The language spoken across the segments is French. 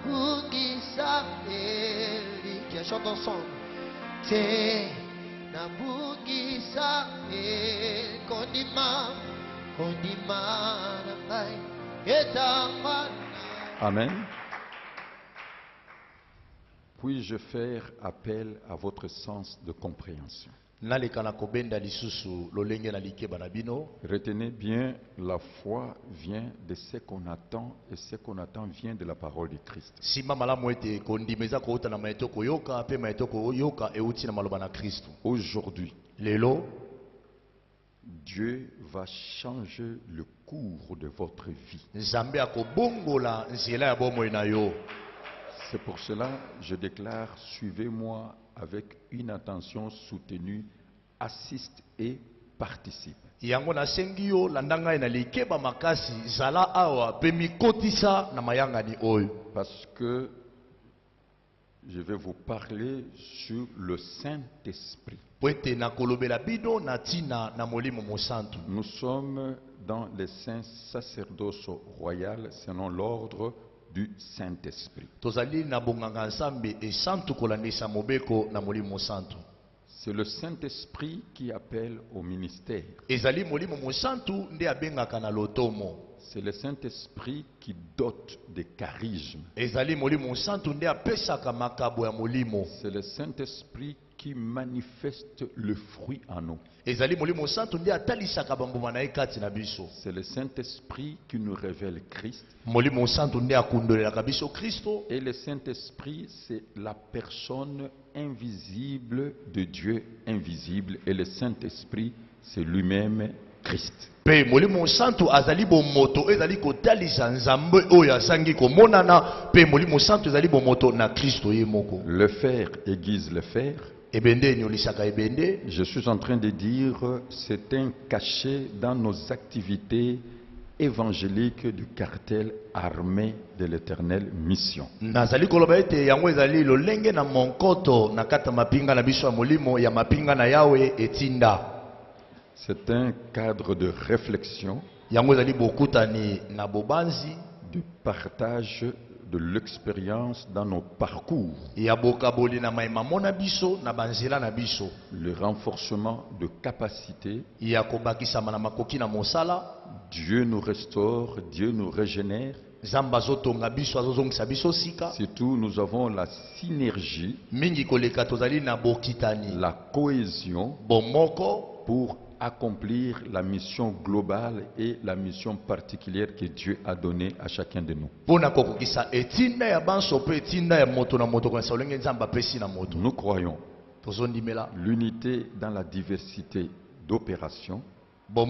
Nabungisa Eli. Qui chante ensemble. Te Nabungisa Eli. Kondima Nangai. Amen. Puis-je faire appel à votre sens de compréhension? Retenez bien, la foi vient de ce qu'on attend, et ce qu'on attend vient de la parole de Christ. Aujourd'hui, Dieu va changer le cours de votre vie. C'est pour cela que je déclare, suivez-moi avec une attention soutenue, assiste et participe. Parce que je vais vous parler sur le Saint-Esprit. Nous sommes dans les saints sacerdoce royal selon l'ordre du Saint-Esprit. C'est le Saint-Esprit qui appelle au ministère. C'est le Saint-Esprit qui dote des charismes. C'est le Saint-Esprit qui manifeste le fruit en nous. C'est le Saint-Esprit qui nous révèle Christ. Et le Saint-Esprit, c'est la personne invisible de Dieu invisible. Et le Saint-Esprit, c'est lui-même Christ. Le fer aiguise le fer. Je suis en train de dire, c'est un cachet dans nos activités évangéliques du cartel armé de l'Éternelle Mission. C'est un cadre de réflexion, de partage de l'expérience dans nos parcours, le renforcement de capacité. Dieu nous restaure, Dieu nous régénère. Surtout, nous avons la synergie, la cohésion pour accomplir la mission globale et la mission particulière que Dieu a donnée à chacun de nous. Nous croyons l'unité dans la diversité d'opérations, de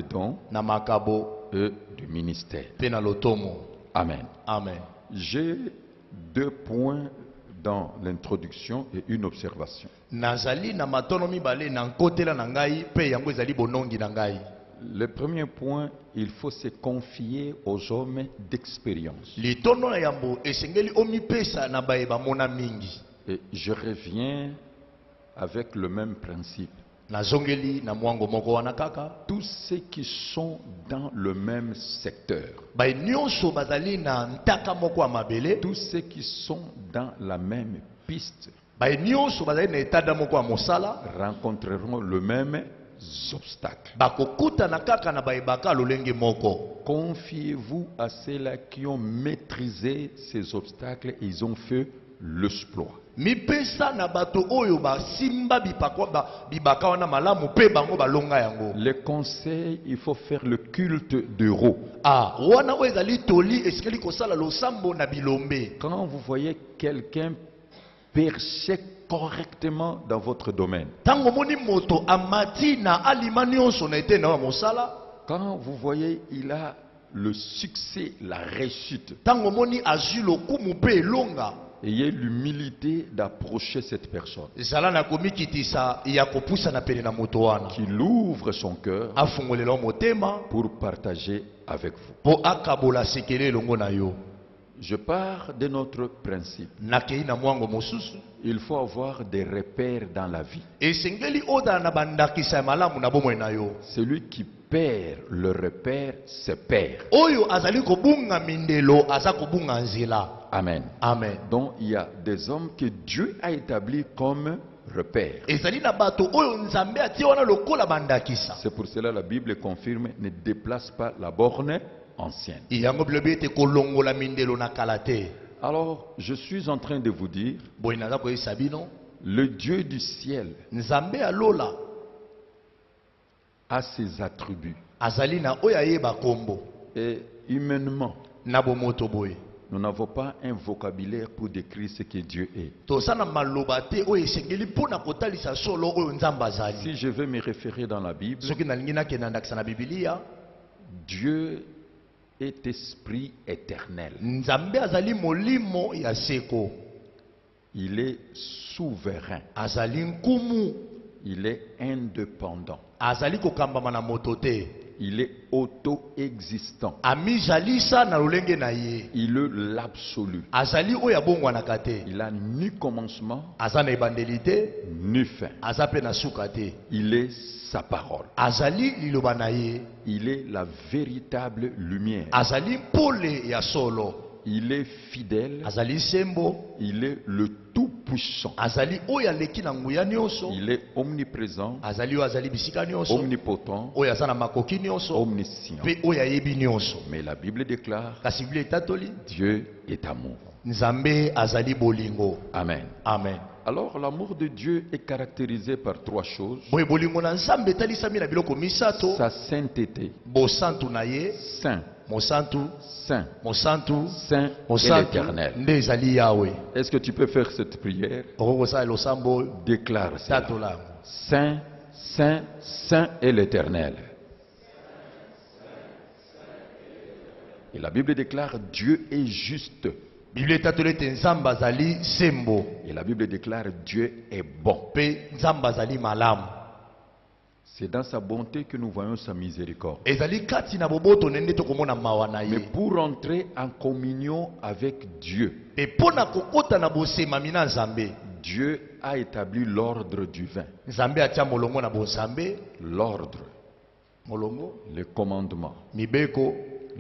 dons et du ministère. Amen. Amen. J'ai 2 points dans l'introduction et une observation. Le premier point, il faut se confier aux hommes d'expérience. Et je reviens avec le même principe. Tous ceux qui sont dans le même secteur, tous ceux qui sont dans la même piste, rencontreront le même obstacle. Confiez-vous à ceux-là qui ont maîtrisé ces obstacles et ils ont fait l'exploit. Les conseils, il faut faire le culte d'euro. Quand vous voyez quelqu'un percer correctement dans votre domaine, quand vous voyez il a le succès, la réussite, ayez l'humilité d'approcher cette personne, qu'il ouvre son cœur pour partager avec vous. Je pars de notre principe. Il faut avoir des repères dans la vie. Celui qui perd le repère se perd. Oyo azali kobunga mindelo aza kobunga nzela. Amen. Amen. Donc il y a des hommes que Dieu a établis comme repères. Ezali na bato oyo nzambe atie wana lokola bandakisa. C'est pour cela la Bible confirme, ne déplace pas la borne ancienne. Yango bilobi ete kolongola mindelo na kala te. Alors, je suis en train de vous dire, Boye naza koyebisa bino, le Dieu du ciel nzambe alola a ses attributs. azali na oyo ayeba kombo Et humainement, na bomoto boye. nous n'avons pas un vocabulaire pour décrire ce que Dieu est. Toza na maloba te oyo esengeli mpona kotalisa solo oyo nzambe azali. Si je veux me référer dans la Bible, Soki nalingi nakenda ndakisa na Biblia, Dieu est esprit éternel. nzambe azali molimo ya seko. Il est souverain. Azali nkumu. Il est indépendant. Azali kokambama na moto te. Il est auto-existant. Amizalisa na lolenge na ye. Il est l'absolu. Azali oyo abongwanaka te. Il a ni commencement, Aza na ebandeli te. ni fin. Aza pe na suka te. Il est sa parole. Azali liloba na ye. Il est la véritable lumière. Azali mpole ya solo. Il est fidèle. Azali sembo. Il est le tout-puissant. Azali oyo aleki na nguya nyonso. Il est omniprésent, Azali oyo azali bisika nyonso. omnipotent, Oyo aza na makoki nyonso. omniscient. Pe oyo ayebi nyonso. Mais la Bible déclare, Kasi Biblia etatoli, Dieu est amour. nzambe azali bolingo. Amen. Amen. Alors l'amour de Dieu est caractérisé par trois choses. Boye bolingo na nzambe etalisami na biloko misato. Sa sainteté, Bosantu na ye. saint, Mosantu. saint, Mosantu. saint et Mosantu. l'éternel. Nde ezali yawe. Est-ce que tu peux faire cette prière? Okokosala losambo Déclare cela. tatola. Saint, saint, saint et l'éternel. Et la Bible déclare Dieu est juste. Biblia etatoli ete nzambe azali sembo. Et la Bible déclare Dieu est bon. Pe nzambe azali malamu. C'est dans sa bonté que nous voyons sa miséricorde. Ezali kati na boboto nende tokomona mawa na Mais ye. pour entrer en communion avec Dieu, Pe pona kokota na bosemami na nzambe. Dieu a établi l'ordre divin. Nzambe atia molongo na bonzambe. L'ordre, Molongo. les commandements, Mibeko.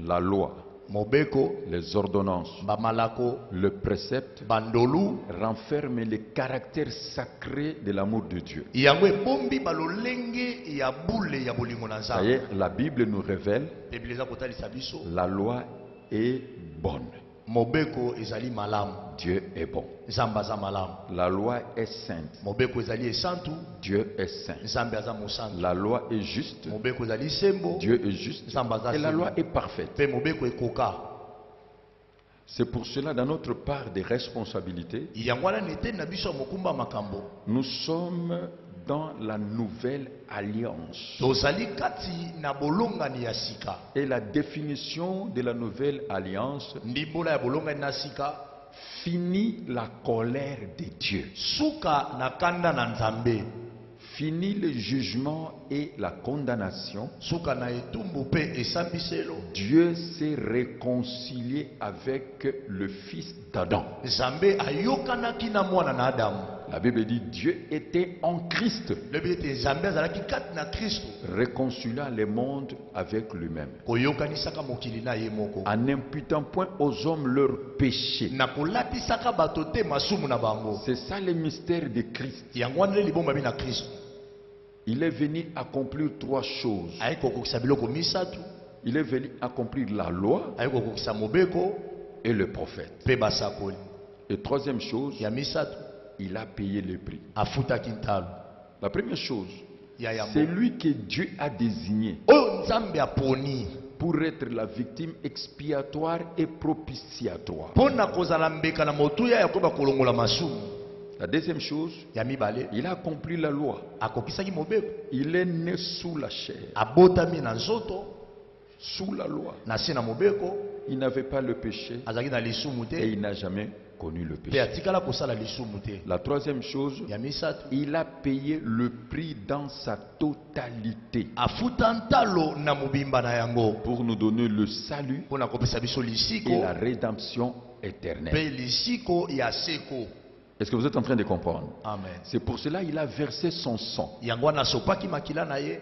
la loi, Mobeko. les ordonnances, Bamalako. le précepte Bandolu. renferment le caractère sacré de l'amour de Dieu. Yango ebombi balolenge ya bule ya bolingo na Ça y nzambe. est, la Bible nous révèle Biblia eza kotalisa biso. la loi est bonne. Mobeko ezali malamu. Dieu est bon. Nzambe aza malamu. La loi est sainte. Mobeko ezali esantu. Dieu est saint. Nzambe aza mosantu. La loi est juste. Mobeko ezali sembo. Dieu est juste. Nzambe aza Et la sembo. loi est parfaite. Pe mobeko ekoka. C'est pour cela, dans notre part de responsabilité, Yango wana nete na biso ya mokumba makambo. nous sommes dans la nouvelle alliance. Tozali kati na bolongani ya sika. Et la définition de la nouvelle alliance Ndimbola ya bolongani na sika. finit la colère de Dieu. Suka na kanda na nzambe. Finit le jugement et la condamnation. Suka na etumbu pe esambiselo. Dieu s'est réconcilié avec le fils d'Adam. Nzambe ayokanaki na mwana na Adamu. La Bible dit Dieu était en Christ, Lobi ete nzambe azalaki kati na Kristo. réconciliant le monde avec lui-même, Koyokanisaka mokili na ye moko. en n'imputant point aux hommes leurs péchés. Na kolatisaka bato te masumu na bango. C'est ça le mystère de Christ. Yango wana libomba bi na Kristo. Il est venu accomplir trois choses. Ayi kokokisa biloko misatu. Il est venu accomplir la loi Ayi kokokisa mobeko et le prophète. pe basakoli. Et troisième chose, Ya misatu il a payé le prix. afutaki ntalo. La première chose, Ya yango. c'est lui que Dieu a désigné Oyo nzambe aponi. pour être la victime expiatoire et propitiatoire. Pona kozala mbeka na motuya ya koba kolongola masumu. La deuxième chose, Ya mibale il a accompli la loi. akokisaki mobeko. Il est né sous la chair, Abotami na nzoto sous la loi. na se na mobeko. Il n'avait pas le péché Azalaki na lisumu et te. il n'a jamais connu le Pe péché. atikala kosala lisumu te. La troisième chose, Ya misatu il a payé le prix dans sa totalité afuta ntalo na mobimba na yango. pour nous donner le salut Pona kopesa biso et lisiko la rédemption éternelle. pe lisiko ya seko. Est-ce que vous êtes en train de comprendre? Amen. C'est pour cela qu'il a versé son sang. Yango wana sopaki makila na ye.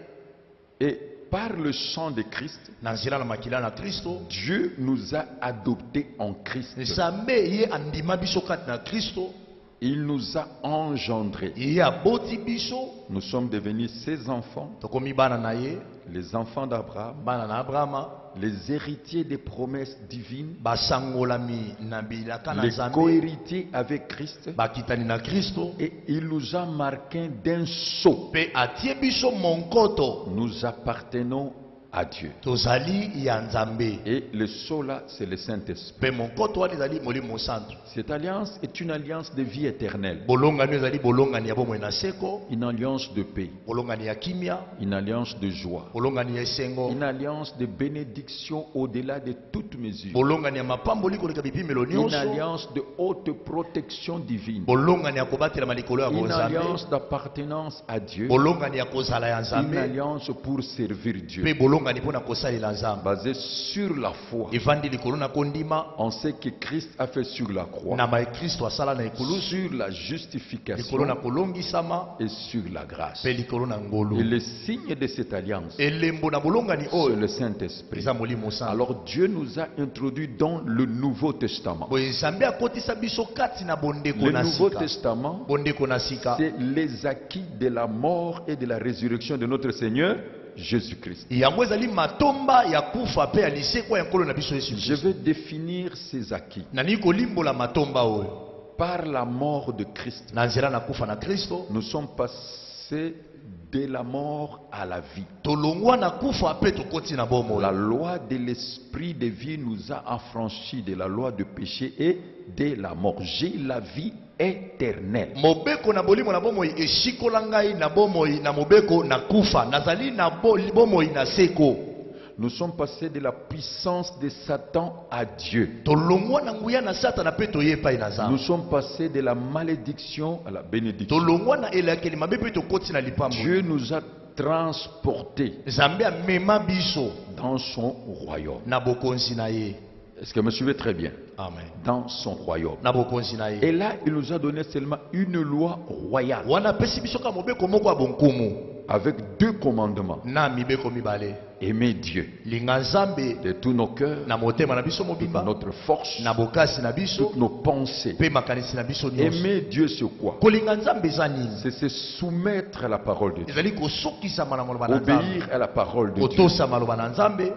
Et par le sang de Christ, na nzela na makila na Kristo, Dieu nous a adoptés en Christ. Nzambe ye andima biso kati na Kristo, Il nous a engendrés. ye aboti biso, Nous sommes devenus ses enfants, tokomi bana na ye, les enfants d'Abraham, bana na Abrahama, les héritiers des promesses divines, basangolami na bilaka na les Nzambe, co-héritiers avec Christ. bakitani na Kristo, Et il nous a marqués d'un sceau. pe atie biso monkoto, Nous appartenons à Dieu. tozali ya Nzambe. Et le sceau là, c'est le Saint-Esprit. Pe monkoto wana ezali molimo santo. Cette alliance est une alliance de vie éternelle, Bolongani ezali bolongani ya bomoi na seko, une alliance de paix, bolongani ya kimia, une alliance de joie, bolongani ya esengo, une alliance de bénédiction au-delà de toute mesure, bolongani ya mapamboli koleka bipimelo une nyonso, alliance de haute protection divine, bolongani ya kobatela malikolo ya une Nzambe, alliance d'appartenance à Dieu, bolongani ya kozala ya une Nzambe, alliance pour servir Dieu, pe bolongani mpona kosalela Nzambe. basée sur la foi. Evandi likolo na kondima, On sait que Christ a fait sur la croix, na mai Kristo asala na ekulusu, sur la likolo na justification kolongisama, et sur la grâce. pe likolo na Et ngolu. le signe de cette alliance, Elembo na bolongani c'est oyo le Saint-Esprit. eza molimo santo. Alors Dieu nous a introduits dans le Nouveau Testament. Boye Nzambe akotisa biso kati na bondeko Le na Nouveau sika. Testament, Bondeko na sika. c'est les acquis de la mort et de la résurrection de notre Seigneur Jésus-Christ. Yango ezali matomba ya kufa pe ya lisekwa ya nkolo na biso Yesu Je Kristo. vais définir ces acquis. Nani kolimbola matomba oyo. Par la mort de Christ, Na nzela na kufa na Kristo, nous sommes passés de la mort à la vie. tolongwa na kufa pe tokoti na bomo. La loi de l'esprit de vie nous a affranchis de la loi de péché et de la mort. J'ai la vie éternelle. Mobeko na bolimo na bomoi eshikola ngai na bomoi na mobeko na kufa. Nazali na bomoi na seko. Nous sommes passés de la puissance de Satan à Dieu. Tolongwa na nguya na Satana pe toyepai na Nous Nzambe. sommes passés de la malédiction à la bénédiction. Tolongwa na elakeli mabe pe tokoti na lipambo. Dieu nous a transportés Nzambe amema biso dans son royaume. na bokonzi na ye. Est-ce que vous me suivez très bien? Amen. Dans son royaume. Na bokonzi na ye. Et là, il nous a donné seulement une loi royale Wana pesi biso ka mobeko moko ya bonkumu. avec deux commandements. Na mibeko mibale. Aimer Dieu Linga Nzambe de tous nos cœurs, na motema na biso de mobimba, notre force, na bokasi na biso, toutes nos pensées. pe makanisi na biso nyonso. Aimer Dieu sur quoi? Kolinga Nzambe eza nini? C'est se soumettre à la parole de Dieu, Ezali kosokisama na maloba na Nzambe, obéir à la parole de Dieu kotosa maloba na Nzambe,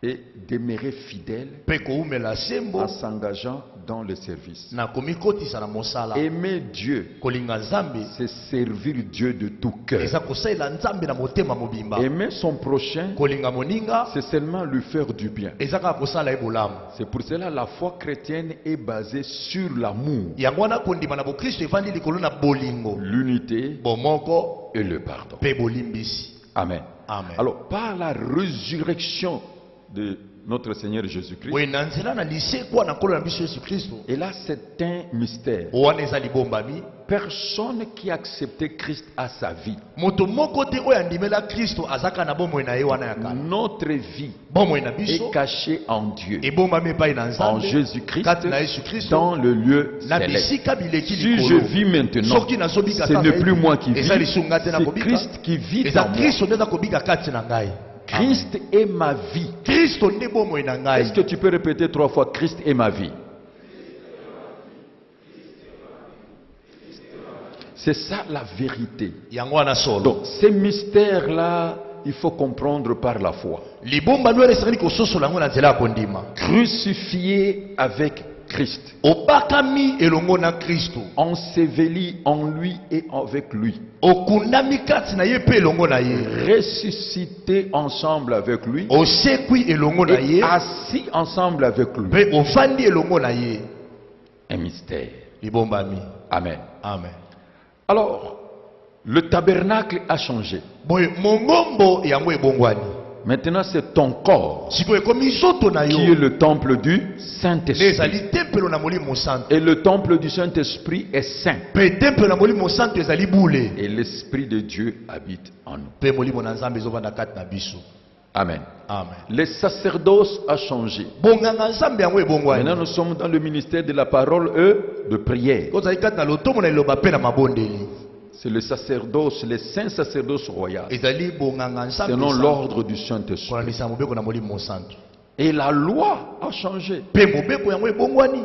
et demeurer fidèle pe koumela sembo en s'engageant dans le service. na komikotisa na mosala. Aimer Dieu, Kolinga Nzambe c'est servir Dieu de tout cœur. eza kosalela Nzambe na motema mobimba. Aimer son prochain, Kolinga moninga c'est seulement lui faire du bien. eza kaka kosala ye bolamu. C'est pour cela la foi chrétienne est basée sur l'amour, Yango wana kondima na bokristo evandi likolo na bolingo, l'unité bomoko et le pardon. pe bolimbisi. Amen. Amen. Alors, par la résurrection de notre Seigneur Jésus-Christ, Boye na nzela na lisekwa na nkolo na biso Yesu Kristo, et là c'est un mystère. wana eza libombami. Personne qui a accepté Christ à sa vie. Moto moko te oyo andimela Kristo azaka na bomoi na ye wana ya kala. Notre vie Bomoi na est biso cachée en Dieu, ebombami epai na en Nzambe Jésus-Christ, kati na Yesu Kristo dans le lieu na céleste. bisika bileki Si je likolo. vis maintenant, Soki nazobika ce kaka n'est plus ete, moi qui vis, eza lisunga te na c'est kobika. Christ qui vit Eza en moi. Kristo nde aza kobika kati na ngai. Christ est ma vie. Kristo nde bomoi na ngai. Est-ce que tu peux répéter 3 fois, Christ est ma vie? C'est ça la vérité. Yango wana solo. Donc, ces mystères-là, il faut comprendre par la foi. Libomba no esali kososola ngo na nzela ya kondima. Crucifié avec Christ, Obakami elongo na Kristo. enseveli en lui et avec lui, Okundami kati na ye pe elongo na ye. ressuscité ensemble avec lui, Osekwi elongo na et ye. assis ensemble avec lui. Pe ofandi elongo na ye. Un mystère. Libombami. Amen. Amen. Alors, le tabernacle a changé. Boye mongombo yango ebongwani. Maintenant, c'est ton corps Siko ekomi soto na qui est yo. le temple du Saint-Esprit. Ezali tempelo na molimo santo. Et le temple du Saint-Esprit est saint. Pe tempelo na molimo santo ezali bule. Et l'Esprit de Dieu habite en nous. Pe molimo na Nzambe ezovanda kati na biso. Amen. Amen. Le sacerdoce a changé. Bonganga Nzambe yango ebongwani. Maintenant, nous sommes dans le ministère de la parole et de prière. Kozali kati na lotomo na liloba pe na mabondeli. C'est le sacerdoce, les saints sacerdoces royaux, ezali bonganga nsambe selon santu. l'ordre du Saint-Esprit. Kolandisa mobeko na molimo santu. Et la loi a changé. Pe mobeko yango ebongwani.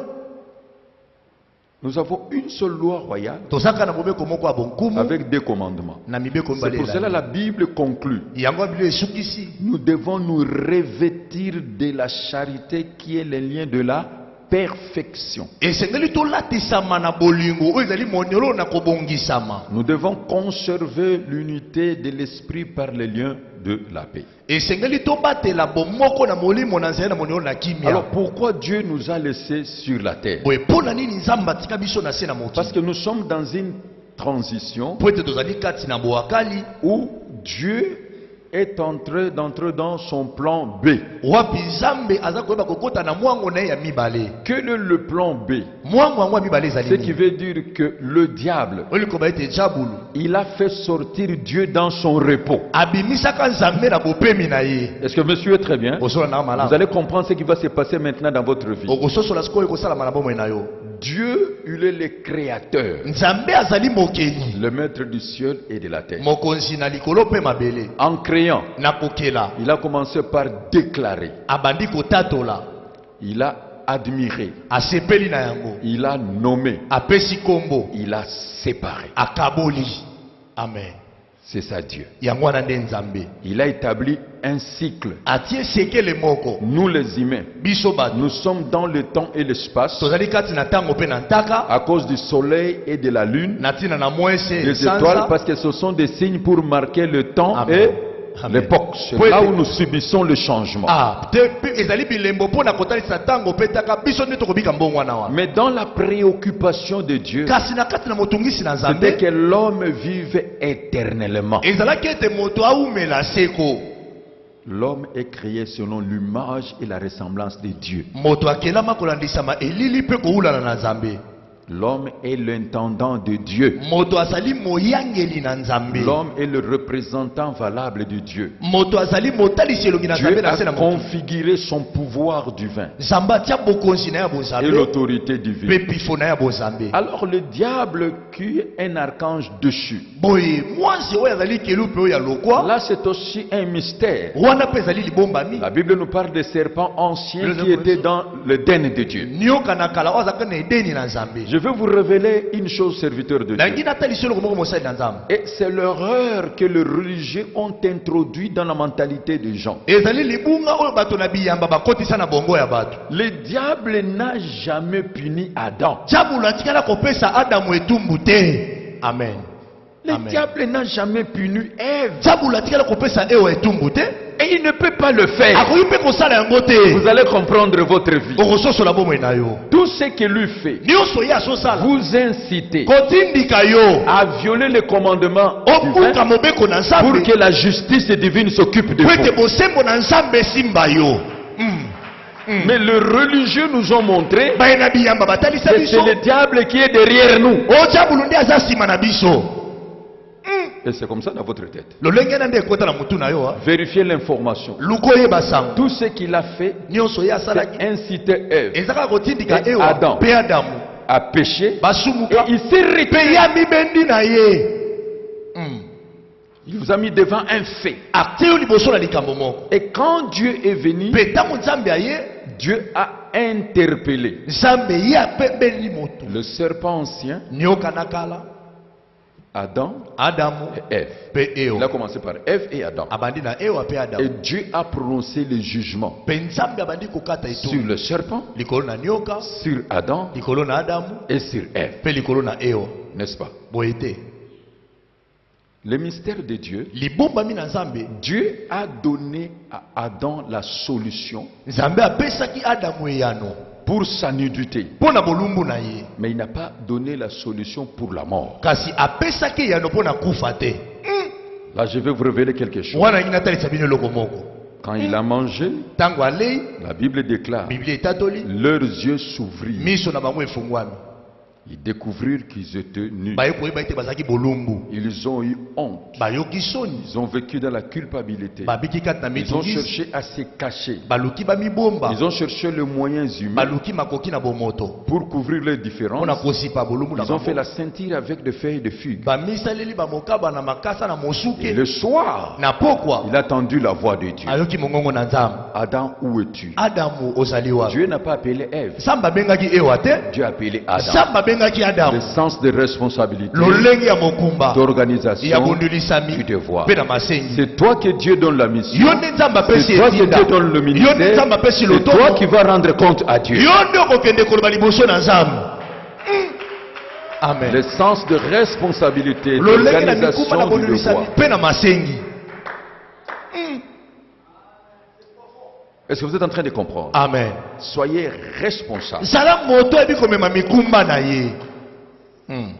Nous avons une seule loi royale Tosaka na mobeko moko ya bonkumu avec des commandements. na mibeko C'est pour cela mibale. la Bible conclut. Yango biblia esukisi. Nous devons nous revêtir de la charité qui est le lien de la perfection. Esengeli tolatisama na bolingo oyo ezali monyolo na kobongisama. Nous devons conserver l'unité de l'esprit par le lien de la paix. Esengeli tobatela bomoko na molimo na nzela na monyolo na kimia. Alors pourquoi Dieu nous a laissés sur la terre? Boye pona nini nzamba tika biso na se na mokili? Parce que nous sommes dans une transition Po ete tozali kati na boakali où Dieu est entré d'entrer dans son plan B. wapi nzambe aza koyeba kokota na mwango na ye ya mibale. Quel est le plan B? Mwango yango ya mibale ezali Ce qui nini? veut dire que le diable, Oyo likoba ete jabulu il a fait sortir Dieu dans son repos. abimisaka nzambe na bopemi na ye. Est-ce que monsieur est très bien? Osola na Vous malamu. allez comprendre ce qui va se passer maintenant dans votre vie. Okososola sikoyo ekosalama na bomoi na yo. Dieu, il est le créateur, Nzambe azali mokeli, le maître du ciel et de la terre. mokonzi na likolo pe mabele. En créant, Na kokela il a commencé par déclarer, abandi kotatola, il a admiré, asepeli na yango, il a nommé, apesi kombo, il a séparé. akaboli. Amen. C'est ça Dieu. Yango wana nde nzambe. Il a établi un cycle. Atie sekele moko. Nous les humains, Biso bato. nous sommes dans le temps et l'espace Tozali kati na tango pe na ntaka. à cause du soleil et de la lune, Na tina na mwese des étoiles, sansa. parce que ce sont des signes pour marquer le temps Amen. et Amen. l'époque. C'est Pour là être- où nous subissons le changement. Ah, ezali bilembo pona kotalisa tango pe taka biso nde tokobika mbongo wana wa. Mais dans la préoccupation de Dieu, Kasi na kati na motungisi na c'était nzambe. que l'homme vive éternellement. Ezalaki ete moto aumela seko. L'homme est créé selon l'image et la ressemblance de Dieu. Moto akelama kolandisama elili pe koulana na nzambe. L'homme est l'intendant de Dieu. Moto azali moyangeli na nzambe. L'homme est le représentant valable de Dieu. Moto azali motalisi elongi na nzambe Dieu na se na a moto. configuré son pouvoir divin Nzambe atia bokonzi na ya et bonzambe l'autorité pe divine. pifo na ya bonzambe. Alors le diable qui est un archange déchu, Boye mwasi oyo azali kelupe oyo ya lokwa. là c'est aussi un mystère. Wana pe ezali libombami. La Bible nous parle des serpents anciens Le qui nombre étaient de- dans le den de Dieu. Nioka na kala oyo azaka na edeni na nzambe. Je veux vous révéler une chose, serviteur de Nangi Dieu. natalisi eloko moko mosali na nzambe. Et c'est l'erreur que les religieux ont introduit dans la mentalité des gens. Ezali libunga oyo bato na biyamba bakotisa na bongo ya bato. Le diable n'a jamais puni Adam. Jabulu atikala kopesa Adamu etumbu te. Amen. Le Amen. diable n'a jamais puni Ève. Jabulu atikala kopesa Ewa etumbu te. Et il ne peut pas le faire. Akoki mpe kosala yango te. Vous allez comprendre votre vie. Okososola bomoi na yo. Tout ce que lui fait, Nyonso ye azosala vous incitez kotindika yo à violer les commandements obuka divins mobeko na pour nzambe que la justice divine s'occupe de po ete vous. bosembo na nzambe esimba yo. Mais les religieux nous ont montré baye na biyamba batalisa que biso c'est le diable qui est derrière nous. o jabulu nde aza nsima na biso. Et c'est comme ça dans votre tête. lolenge na nde ekota na mutu na yo a. Vérifiez l'information. luka oyeba sango Tout ce qu'il a fait, nyonso ye c'est asalaki inciter Ève ezaka kotindika Et Ewa Adam. mpe Adamu à pécher. Et basumuka il s'est mpe retiré. ya mibendi na ye. Il vous a mis devant un fait. atie yo liboso na likambo moko Et quand Dieu est venu, mpe ntango nzambe aye Dieu a interpellé nzambe ye apembeli moto le serpent ancien, nioka na kala Adam Adamu et Ève. mpe Il a Ewa commencé par Ève et Adam. abandi na Ewa mpe Et Adamu Dieu a prononcé le jugement mpe nzambe abandi kokata sur etumbu le serpent, likolo na nioka sur Adam likolo na Adamu et sur Ève. mpe likolo na Ewa. N'est-ce pas? boye te Le mystère de Dieu, libombami na nzambe Dieu a donné à Adam la solution nzambe apesaki Adamu eyano pour sa nudité. mpo na bolumbu na ye Mais il n'a pas donné la solution pour la mort. kasi apesaki eyano mpo na kufa te. Là, je vais vous révéler quelque chose. mwana ngi natalisa bino eloko moko Quand il a mangé, ntango alei la Bible déclare, biblia etatoli leurs yeux s'ouvrirent. miso na bango efungwami Ils découvrirent qu'ils étaient nus. Ils Ils ont eu honte. Ils ont vécu dans la culpabilité. Ils ont cherché à se cacher. Ils ont cherché les moyens humains pour couvrir leurs différences. Ils ont fait la ceinture avec des feuilles de figue. Et le soir, il a entendu la voix de Dieu. Adam, où es-tu? Dieu n'a pas appelé Ève. Dieu a appelé Adam. Le sens de responsabilité, d'organisation, du devoir. C'est toi que Dieu donne la mission. C'est toi que Dieu donne le ministère. C'est toi qui vas rendre compte à Dieu. Amen. Le sens de responsabilité, d'organisation du devoir. Est-ce que vous êtes en train de comprendre? Amen. Soyez responsables.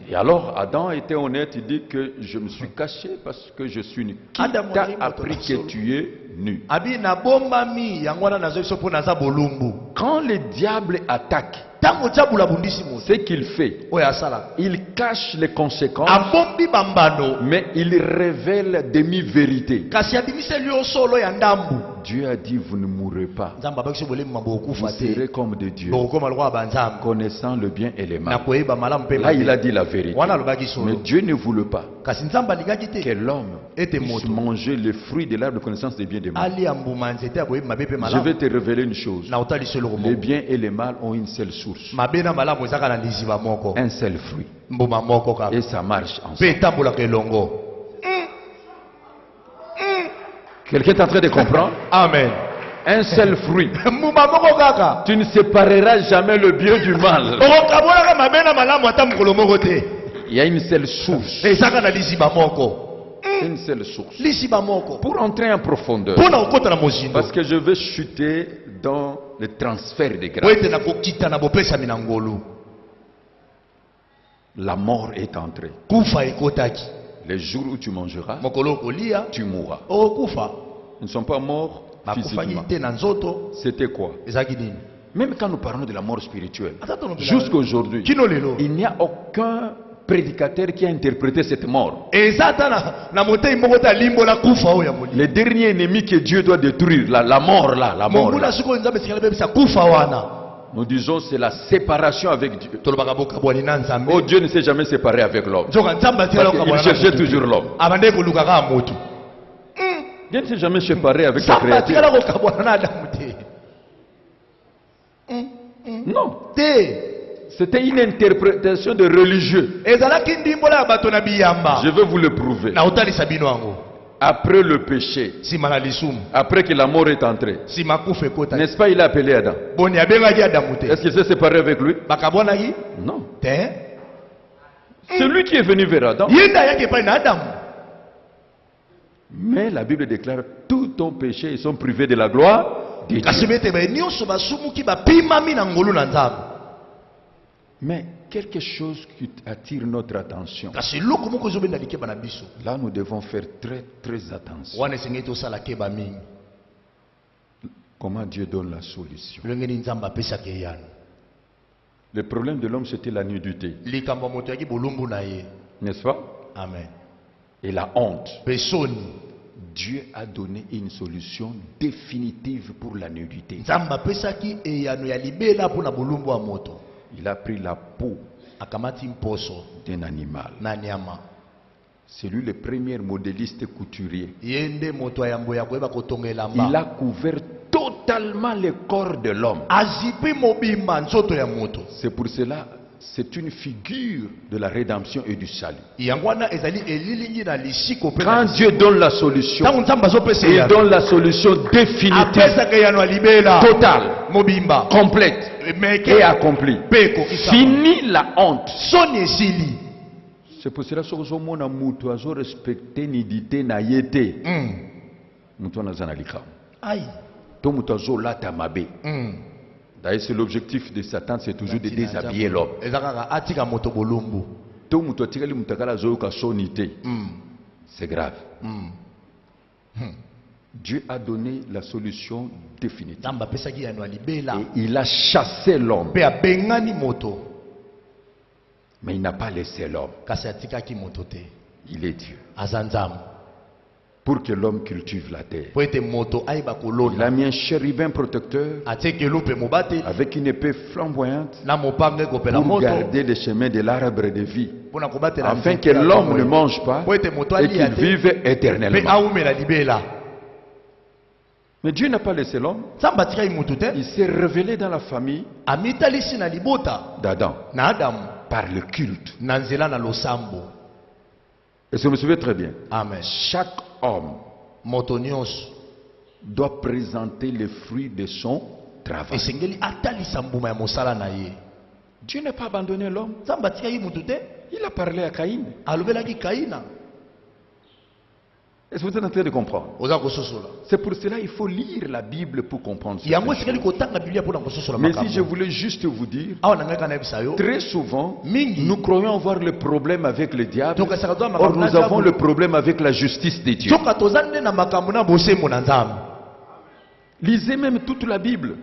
Et alors, Adam était honnête, il dit que je me suis caché parce que je suis nu. Qui t'a appris que tu es nu? Quand le diable attaque, ce qu'il fait, il cache les conséquences, mais il révèle demi-vérité. Dieu a dit, vous ne mourrez pas. Vous serez comme de Dieu, connaissant le bien et le mal. Là, il a dit la vérité. Mais Dieu ne voulait pas que l'homme puisse manger le fruit de l'arbre de connaissance des biens et des mal. Je vais te révéler une chose. Les biens et les mal ont une seule source. Un seul fruit. Et ça marche ensemble. Quelqu'un est en train de comprendre? Amen. Un seul fruit. Tu ne sépareras jamais le bien du mal. Il y a une seule source. Une seule source. Pour entrer en profondeur, parce que je vais chuter dans le transfert de grâce. La mort est entrée. Les jours où tu mangeras, tu mourras. Nous ne sommes pas morts physiquement. C'était quoi? Même quand nous parlons de la mort spirituelle, jusqu'à aujourd'hui, il n'y a aucun prédicateur qui a interprété cette mort. Le dernier ennemi que Dieu doit détruire, la mort là, la mort là. Nous disons c'est la séparation avec Dieu. Oh, Dieu ne s'est jamais séparé avec l'homme. Il cherchait toujours l'homme. Dieu ne s'est jamais séparé avec sa créature. Non. C'était une interprétation de religieux. Je vais vous le prouver. Après le péché, après que la mort est entrée, n'est-ce pas, il a appelé Adam? Est-ce qu'il s'est séparé avec lui? Non. C'est lui qui est venu vers Adam. Mais la Bible déclare, tous ton péché, ils sont privés de la gloire de Dieu. Mais quelque chose qui attire notre attention. Là, nous devons faire très très attention. Comment Dieu donne la solution. Le problème de l'homme, c'était la nudité. N'est-ce pas? Amen. Et la honte. Dieu a donné une solution définitive pour la nudité. Il a pris la peau d'un animal. C'est lui le premier modéliste couturier. Il a couvert totalement le corps de l'homme. C'est pour cela, c'est une figure de la rédemption et du salut. Quand Dieu donne la solution, il donne la solution définitive, totale, complète et accomplie. Fini la honte. C'est pour cela que nous avons respecté nidité na yete. Nous avons D'ailleurs, c'est l'objectif de Satan, c'est toujours de déshabiller l'homme. C'est grave. Dieu a donné la solution définitive. Et il a chassé l'homme. Mais il n'a pas laissé l'homme. Il est Dieu. Pour que l'homme cultive la terre, il a mis un chérubin protecteur avec une épée flamboyante pour garder le chemin de l'arbre de vie, afin que l'homme ne mange pas et qu'il vive éternellement. Mais Dieu n'a pas laissé l'homme. Il s'est révélé dans la famille d'Adam par le culte. Et ça me souvient très bien. Amen. Chaque homme doit présenter les fruits de son travail. Dieu n'a pas abandonné l'homme. Il a parlé à Caïn. Est-ce que vous êtes en train de comprendre? C'est pour cela qu'il faut lire la Bible pour comprendre ça. Mais si je voulais juste vous dire, très souvent, nous croyons avoir le problème avec le diable, or nous avons le problème avec la justice de Dieu. Lisez même toute la Bible.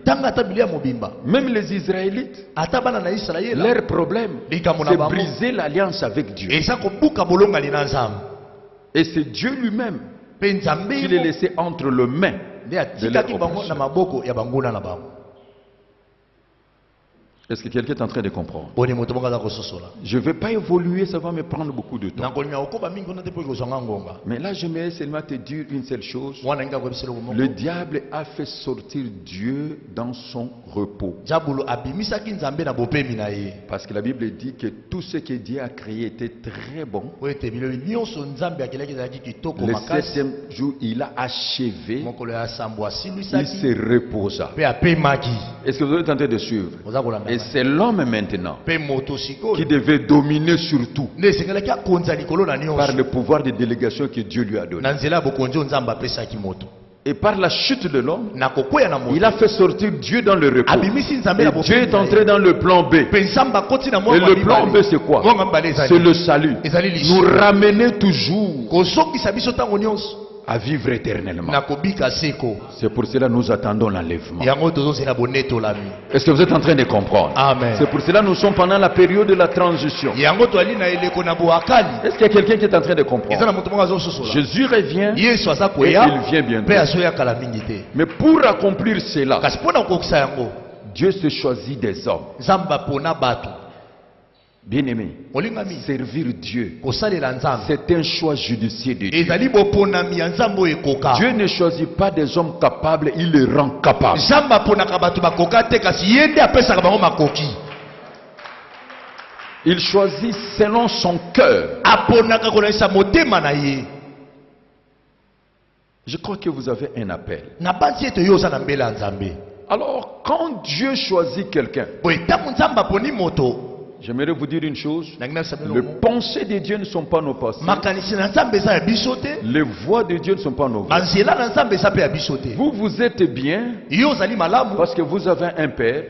Même les Israélites, leur problème, c'est briser l'alliance avec Dieu. Et c'est Dieu lui-même qui les laissé entre les mains de leur oppression. Est-ce que quelqu'un est en train de comprendre? Je ne vais pas évoluer, ça va me prendre beaucoup de temps. Mais là, j'aimerais seulement te dire une seule chose. Le diable a fait sortir Dieu dans son repos. Parce que la Bible dit que tout ce que Dieu a créé était très bon. Le 7e jour, il a achevé. Il se reposa. Est-ce que vous êtes en train de suivre? Et c'est l'homme maintenant qui devait dominer sur tout par le pouvoir de délégation que Dieu lui a donné. Et par la chute de l'homme, il a fait sortir Dieu dans le repos. Et Dieu est entré dans le plan B. Et le plan B, c'est quoi? C'est le salut. Nous ramener toujours à vivre éternellement. C'est pour cela que nous attendons l'enlèvement. Est-ce que vous êtes en train de comprendre? Amen. C'est pour cela que nous sommes pendant la période de la transition. Est-ce qu'il y a quelqu'un qui est en train de comprendre? Jésus revient et il vient bientôt. Mais pour accomplir cela, Dieu se choisit des hommes. Bien-aimé, servir Dieu, c'est un choix judicieux de Dieu. Dieu ne choisit pas des hommes capables, il les rend capables. Il choisit selon son cœur. Je crois que vous avez un appel. Alors, quand Dieu choisit quelqu'un, j'aimerais vous dire une chose. Les pensées de Dieu ne sont pas nos pensées. Les voix de Dieu ne sont pas nos voix. Vous, vous êtes bien parce que vous avez un père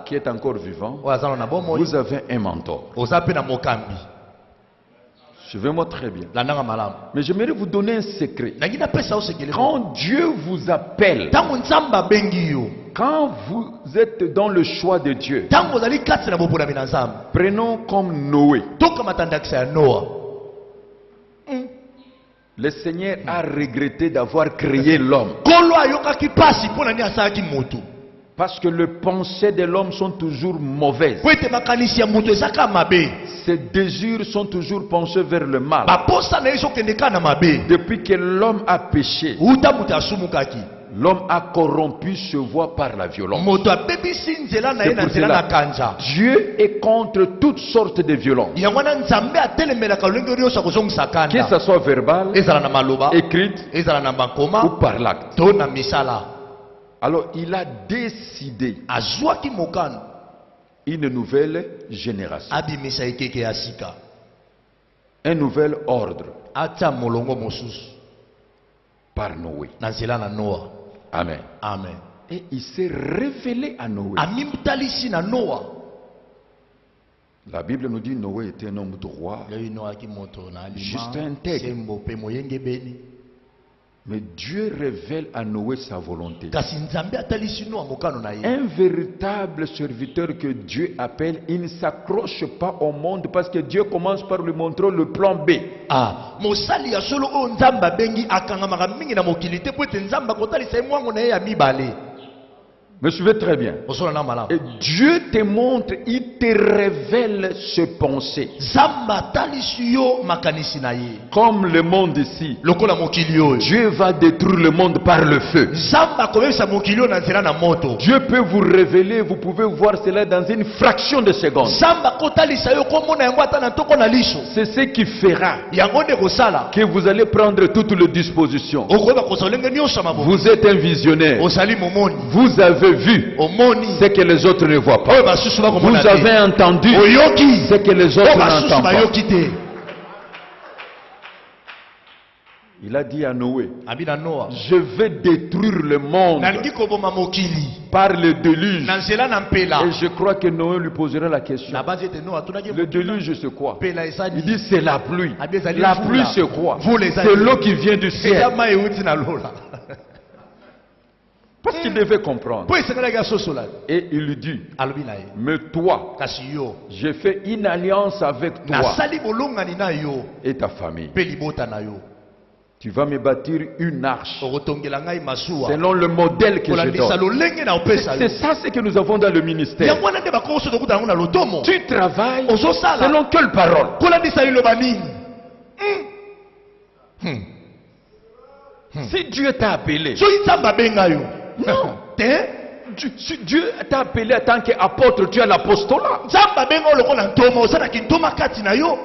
qui est encore vivant. Vous avez un mentor. Suivez-moi très bien. Mais j'aimerais vous donner un secret. Quand Dieu vous appelle, quand vous êtes dans le choix de Dieu, prenons comme Noé. Le Seigneur a regretté d'avoir créé l'homme. Parce que les pensées de l'homme sont toujours mauvaises. Ses désirs sont toujours penchés vers le mal. Depuis que l'homme a péché, l'homme a corrompu ses voies par la violence. Dieu est contre toutes sortes de violences. Que ce soit verbal, écrite ou par l'acte. Alors il a décidé une nouvelle génération, un nouvel ordre par Noé. Amen. Amen. Et il s'est révélé à Noé. La Bible nous dit que Noé était un homme droit, juste intègre. Mais Dieu révèle à Noé sa volonté. Un véritable serviteur que Dieu appelle, il ne s'accroche pas au monde parce que Dieu commence par lui montrer le plan B. Me suivez très bien. Et Dieu te montre, il te révèle ses pensées. Comme le monde ici. Dieu va détruire le monde par le feu. Dieu peut vous révéler, vous pouvez voir cela dans une fraction de seconde. C'est ce qui fera que vous allez prendre toutes les dispositions. Vous êtes un visionnaire. Vous avez vu ce que les autres ne voient pas. Vous avez entendu ce que les autres n'entendent pas. Il a dit à Noé, je vais détruire le monde par le déluge. Et je crois que Noé lui posera la question. Le déluge c'est quoi? Il dit c'est la pluie. La pluie c'est quoi? C'est l'eau qui vient du ciel. Parce qu'il devait comprendre. Et il lui dit, mais toi, j'ai fait une alliance avec toi et ta famille. Tu vas me bâtir une arche selon le modèle que je donne. C'est ça ce que nous avons dans le ministère. Tu travailles selon quelle parole? Si Dieu t'a appelé, non. Dieu t'a appelé en tant qu'apôtre, tu as l'apostolat.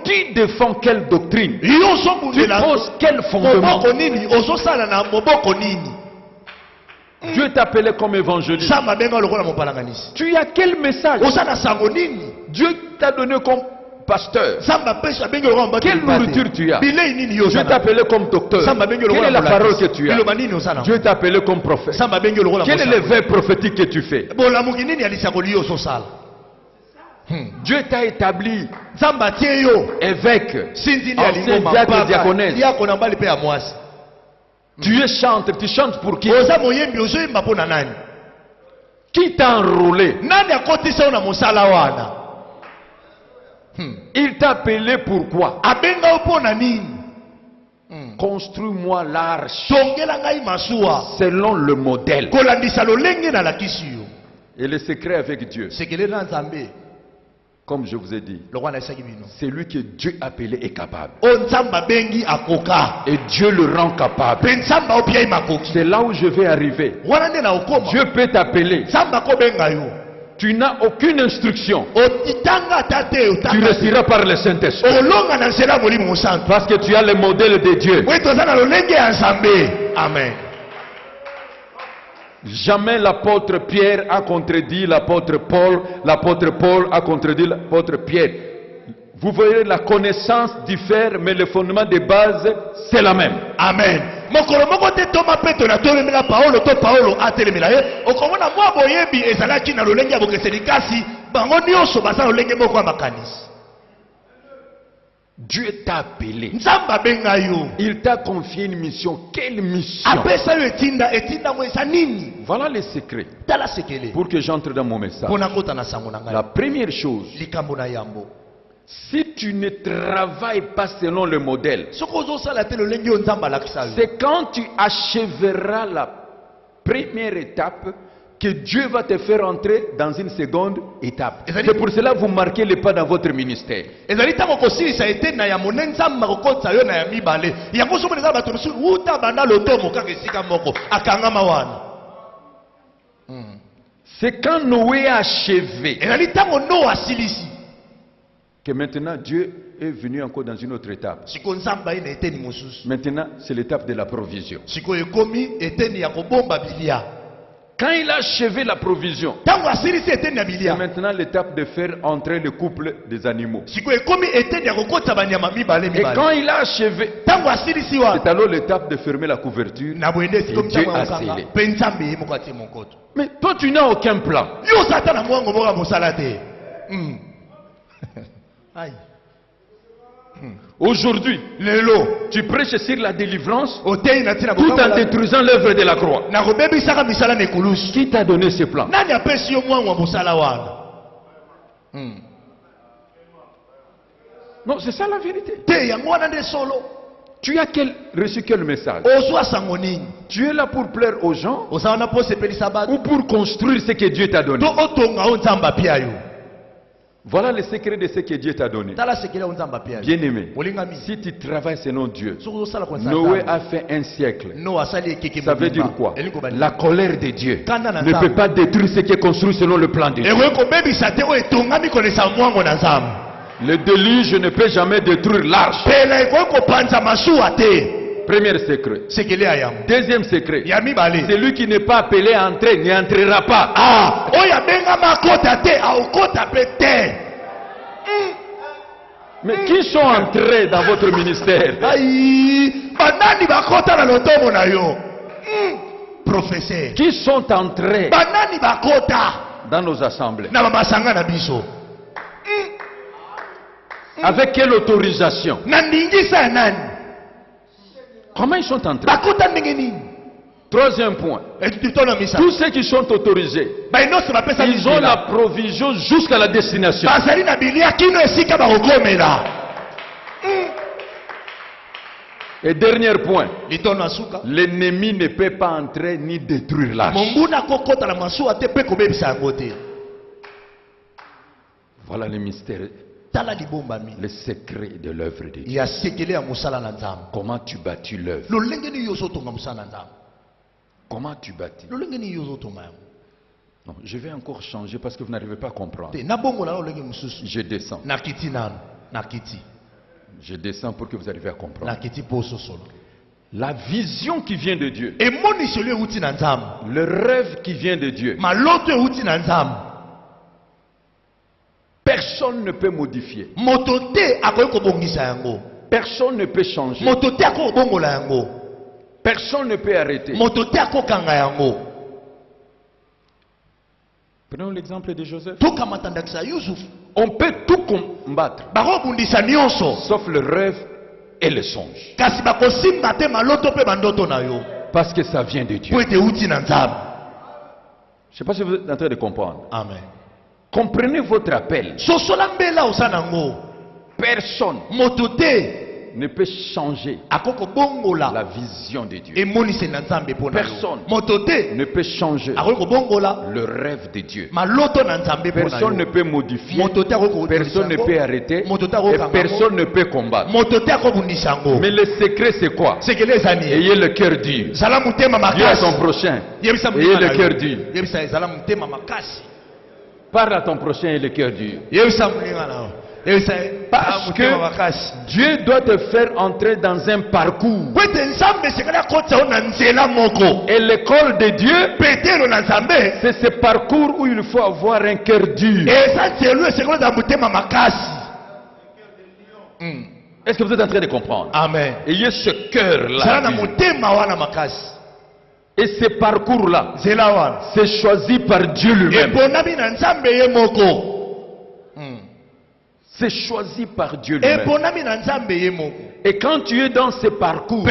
Tu défends quelle doctrine? Tu poses quel fondement? Dieu t'a appelé comme évangéliste. Tu as quel message? Dieu t'a donné comme pasteur. Quelle nourriture tu as? Dieu t'a appelé comme docteur. Quelle est la parole que tu as? Dieu t'a appelé comme prophète. Quel est le verbe prophétique que tu fais? Dieu t'a établi évêque, ancien diacre, diaconesse. Tu es chanteur, tu chantes pour qui? Qui t'a enrôlé? Il t'a appelé pourquoi? Construis-moi l'arche selon le modèle. Et le secret avec Dieu, comme je vous ai dit, c'est lui que Dieu appelé est capable. Et Dieu le rend capable. C'est là où je vais arriver. Dieu peut t'appeler. Tu n'as aucune instruction. Tu resteras par le Saint-Esprit. Parce que tu as le modèle de Dieu. Amen. Jamais l'apôtre Pierre a contredit l'apôtre Paul. L'apôtre Paul a contredit l'apôtre Pierre. Vous voyez, la connaissance diffère, mais le fondement de base, c'est la même. Amen. Dieu t'a appelé. Il t'a confié une mission. Quelle mission? Voilà le secret. Pour que j'entre dans mon message. La première chose, si tu ne travailles pas selon le modèle, c'est quand tu achèveras la première étape que Dieu va te faire entrer dans une seconde étape. C'est pour cela que vous marquez les pas dans votre ministère. C'est quand Noé a achevé que maintenant Dieu est venu encore dans une autre étape. Maintenant, c'est l'étape de la provision. Quand il a achevé la provision, c'est maintenant l'étape de faire entrer le couple des animaux. Et quand il a achevé, c'est alors l'étape de fermer la couverture. Et Dieu a scellé. Mais toi, tu n'as aucun plan. Aujourd'hui, tu prêches sur la délivrance tout en détruisant l'œuvre de la croix. Qui t'a donné ce plan? Non, c'est ça la vérité. Tu as reçu quel message? Tu es là pour plaire aux gens ou pour construire ce que Dieu t'a donné? Voilà le secret de ce que Dieu t'a donné. Bien-aimé, si tu travailles selon Dieu, Noé a fait un siècle. Ça veut dire quoi? La colère de Dieu ne peut pas détruire ce qui est construit selon le plan de Dieu. Le déluge ne peut jamais détruire l'arche. Premier secret. Deuxième secret. Celui qui n'est pas appelé à entrer n'entrera pas. Mais qui sont entrés dans votre ministère? Professeur. Qui sont entrés dans nos assemblées? Avec quelle autorisation? Comment ils sont entrés? Troisième point. Tous ceux qui sont autorisés, ils ont la provision jusqu'à la destination. Et dernier point. L'ennemi ne peut pas entrer ni détruire l'arche. Voilà le mystère. Le secret de l'œuvre de Dieu. Comment tu bâtis l'œuvre? Comment tu bâtis? Non, je vais encore changer parce que vous n'arrivez pas à comprendre. Je descends. Je descends pour que vous arriviez à comprendre. La vision qui vient de Dieu. Le rêve qui vient de Dieu. Personne ne peut modifier. Personne ne peut changer. Personne ne peut arrêter. Prenons l'exemple de Joseph. On peut tout combattre, sauf le rêve et le songe. Parce que ça vient de Dieu. Je ne sais pas si vous êtes en train de comprendre. Amen. Comprenez votre appel. Personne ne peut changer la vision de Dieu. Personne ne peut changer le rêve de Dieu. Personne ne peut modifier. Personne ne peut arrêter. Et personne ne peut combattre. Mais le secret c'est quoi? Ayez le cœur dur. Dis à ton prochain. Ayez le cœur dur. Parle à ton prochain et le cœur dur. Parce que Dieu doit te faire entrer dans un parcours. Et l'école de Dieu, c'est ce parcours où il faut avoir un cœur dur. Est-ce que vous êtes en train de comprendre? Amen. Ayez ce cœur-là. Et ce parcours-là, c'est choisi par Dieu lui-même. C'est choisi par Dieu lui-même. Et quand tu es dans ce parcours,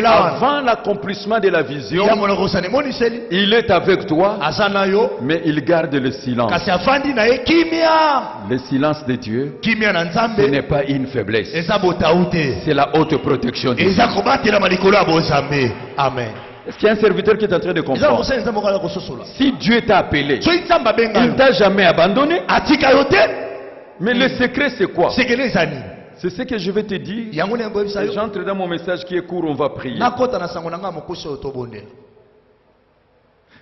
avant l'accomplissement de la vision, il est avec toi, mais il garde le silence. Le silence de Dieu, ce n'est pas une faiblesse. C'est la haute protection de Dieu. Amen. Est-ce qu'il y a un serviteur qui est en train de comprendre? Si Dieu t'a appelé, il ne t'a jamais abandonné. Mais le secret c'est quoi? C'est ce que je vais te dire. Et j'entre dans mon message qui est court, on va prier.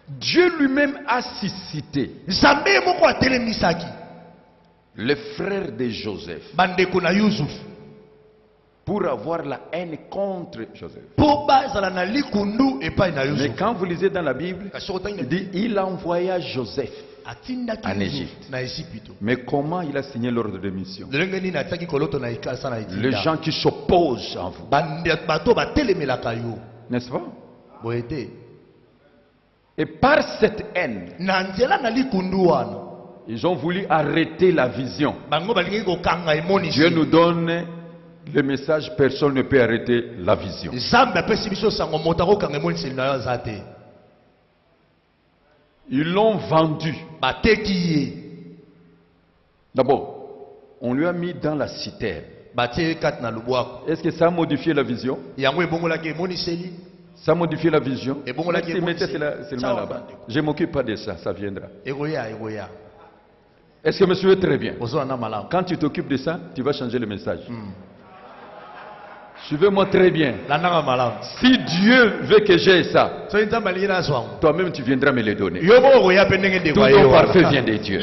Dieu lui-même a suscité le frère de Joseph pour avoir la haine contre Joseph. Mais quand vous lisez dans la Bible, il dit il envoya Joseph en Égypte. Mais comment il a signé l'ordre de mission? Les gens qui s'opposent à vous, n'est-ce pas? Et par cette haine, ils ont voulu arrêter la vision. Dieu nous donne le message, personne ne peut arrêter la vision. Ils l'ont vendu. D'abord, on lui a mis dans la citerne. Est-ce que ça a modifié la vision? Ça a modifié la vision? C'est là-bas. Je ne m'occupe pas de ça, ça viendra. Est-ce que me suivez très bien? Quand tu t'occupes de ça, tu vas changer le message. Suivez-moi très bien. Si Dieu veut que j'ai ça, toi-même tu viendras me le donner. Tout ton parfait vient de Dieu.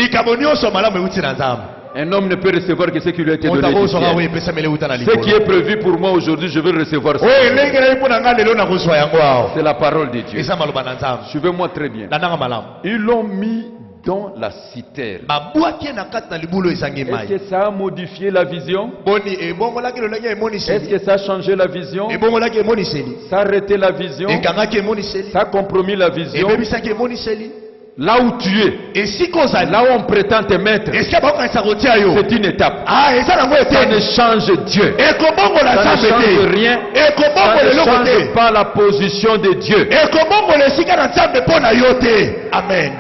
Un homme ne peut recevoir que ce qui lui a été donné du ciel. Ce qui est prévu pour moi aujourd'hui, je vais le recevoir. C'est la parole de Dieu. Suivez-moi très bien. Ils l'ont mis dans la citerne. Est-ce que ça a modifié la vision? Est-ce que ça a changé la vision? Ça a arrêté la vision? Ça a compromis la vision? Là où tu es, là où on prétend te mettre, c'est une étape. Ça ne change Dieu. Ça ne change rien. Ça ne change pas la position de Dieu. Amen.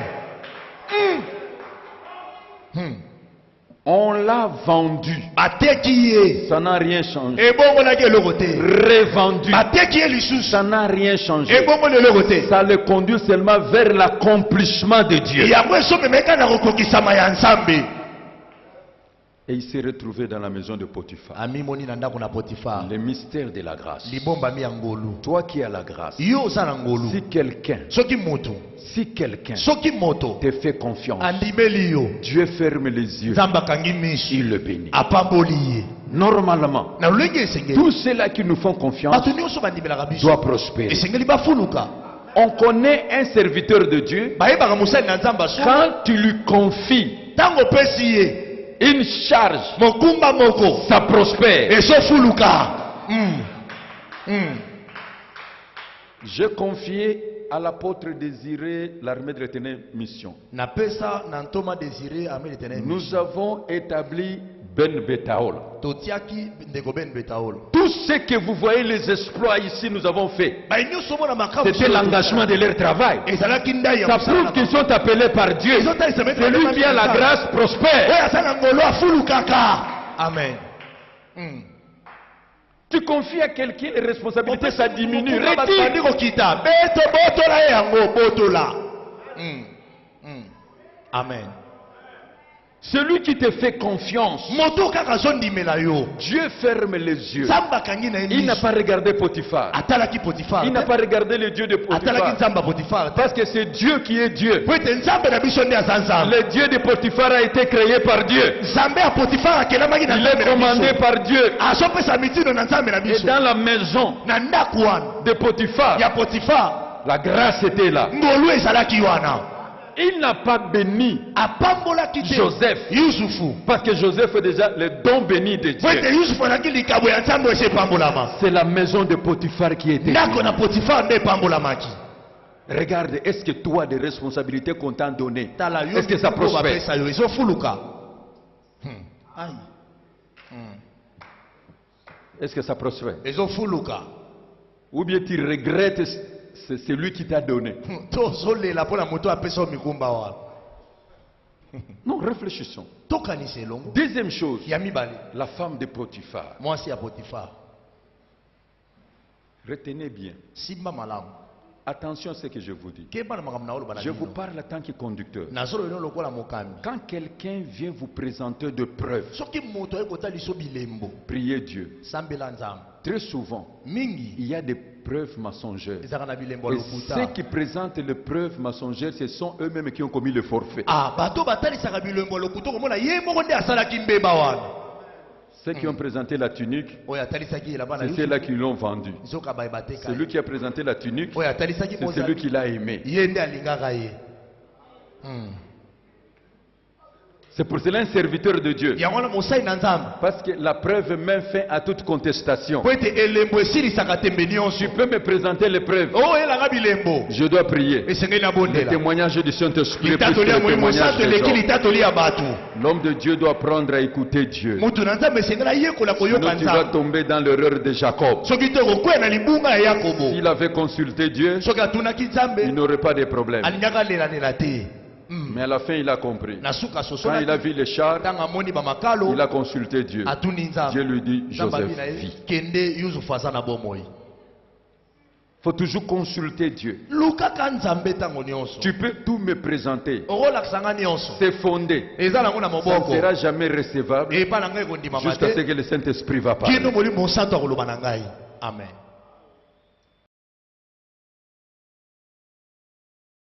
On l'a vendu. Ça n'a rien changé. Revendu. Ça n'a rien changé. Ça le conduit seulement vers l'accomplissement de Dieu. Et il s'est retrouvé dans la maison de Potiphar. Le mystère de la grâce. Toi qui as la grâce, si quelqu'un te fait confiance, Dieu ferme les yeux, il le bénit. Normalement, tous ceux-là qui nous font confiance doivent prospérer. On connaît un serviteur de Dieu, quand tu lui confies une charge, ça prospère. J'ai confié à l'apôtre Désiré l'armée de l'Éternel mission. Nous avons établi Ben Betaol. Tout ce que vous voyez, les exploits ici, nous avons fait. C'était l'engagement de leur travail. Ça prouve qu'ils sont appelés par Dieu. Celui qui a la grâce prospère. Amen. Tu confies à quelqu'un les responsabilités, ça diminue. Amen. Celui qui te fait confiance, Dieu ferme les yeux. Il n'a pas regardé Potiphar. Il n'a pas regardé le Dieu de Potiphar. Parce que c'est Dieu qui est Dieu. Le Dieu de Potiphar a été créé par Dieu. Il est commandé par Dieu. Et dans la maison de Potiphar, la grâce était là. Il n'a pas béni Joseph, parce que Joseph est déjà le don béni de Dieu. C'est la maison de Potiphar qui était. Regarde, est-ce que toi, des responsabilités qu'on t'a données, est-ce que ça prospère? Est-ce que ça prospère? Ou bien tu regrettes c'est lui qui t'a donné? Non, réfléchissons. Deuxième chose, la femme de Potiphar. Retenez bien. Attention à ce que je vous dis. Je vous parle en tant que conducteur. Quand quelqu'un vient vous présenter de preuves, priez Dieu. Très souvent, il y a des preuves mensongères. Et ceux qui présentent les preuves mensongères, ce sont eux-mêmes qui ont commis le forfait. Ceux qui ont présenté la tunique, c'est ceux-là qui l'ont vendue. Celui qui a présenté la tunique, c'est celui qui l'a aimé. C'est pour cela un serviteur de Dieu. Parce que la preuve met fin à toute contestation. Tu peux me présenter les preuves. Je dois prier. Le témoignage du Saint-Esprit. L'homme de Dieu doit apprendre à écouter Dieu. Sinon tu vas tomber dans l'erreur de Jacob. S'il avait consulté Dieu, il n'aurait pas de problème. Mais à la fin, il a compris. Quand il a vu les chars, il a consulté Dieu. Dieu lui dit, Joseph vit. Il faut toujours consulter Dieu. Tu peux tout me présenter. C'est fondé. Ça ne sera jamais recevable jusqu'à ce que le Saint-Esprit va parler. Amen.